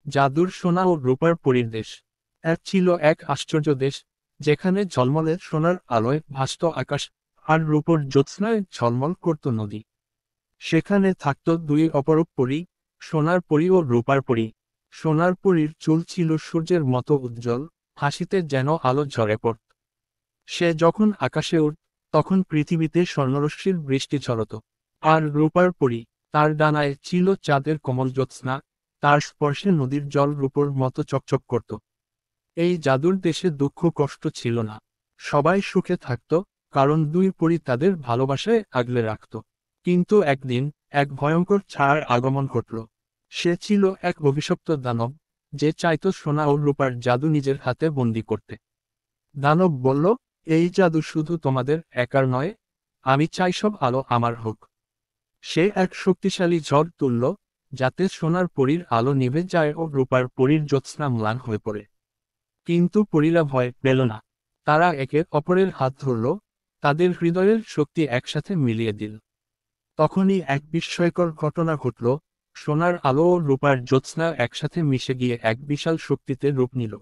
জাদুর সোনা ও রূপার পরীর দেশ। এক ছিল এক আশ্চর্য দেশ, যেখানে ঝলমলে সোনার আলোয় ভাসত আকাশ, আর রূপর জ্যোৎস্নায় ঝলমল করত নদী। সেখানে থাকত দুই অপরূপ পরী, সোনার পরী ও রূপার পরী। সোনার পরীর চুল ছিল সূর্যের মতো উজ্জ্বল, হাসিতে যেন আলো ঝরে পড়ত। সে যখন আকাশে উড়ত, তখন পৃথিবীতে স্বর্ণরশ্মির বৃষ্টি ঝরত। আর রূপার পরী, তার ডানায় ছিল চাঁদের কোমল জ্যোৎস্না, তার স্পর্শে নদীর জল রূপোর মতো চকচক করত। এই জাদুর দেশে দুঃখ কষ্ট ছিল না। সবাই সুখে থাকত, কারণ দুই পরী তাদের ভালোবাসায় আগলে রাখত। কিন্তু একদিন এক ভয়ঙ্কর ছায়ার আগমন ঘটল। সে ছিল এক অভিশপ্ত দানব, যে চাইত সোনা ও রূপার জাদু নিজের হাতে বন্দি করতে। দানব বলল, এই জাদু শুধু তোমাদের একার নয়, আমি চাই সব আলো আমার হোক। সে এক শক্তিশালী ঝড় তুলল, যাতে সোনার পরীর আলো নিভে যায় ও রূপার পরীর জ্যোৎস্না ম্লান হয়ে পড়ে। কিন্তু পরীরা ভয় পেল না। তারা একে অপরের হাত ধরল, তাদের হৃদয়ের শক্তি একসাথে মিলিয়ে দিল। তখনই এক বিস্ময়কর ঘটনা ঘটল। সোনার আলো ও রূপার জ্যোৎস্না একসাথে মিশে গিয়ে এক বিশাল শক্তিতে রূপ নিল।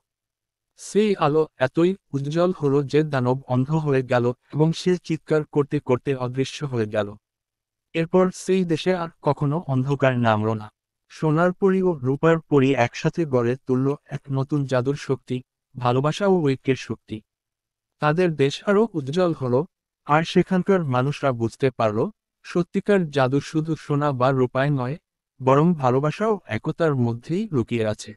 সেই আলো এতই উজ্জ্বল হলো যে দানব অন্ধ হয়ে গেল এবং সে চিৎকার করতে করতে অদৃশ্য হয়ে গেল। এরপর সেই দেশে আর কখনো অন্ধকার নামল না। সোনার পরী ও রূপার পরী একসাথে গড়ে তুলল এক নতুন জাদুর শক্তি, ভালোবাসা ও ঐক্যের শক্তি। তাদের দেশ আরও উজ্জ্বল হলো, আর সেখানকার মানুষরা বুঝতে পারল, সত্যিকার জাদু শুধু সোনা বা রূপায় নয়, বরং ভালোবাসা ও একতার মধ্যেই লুকিয়ে আছে।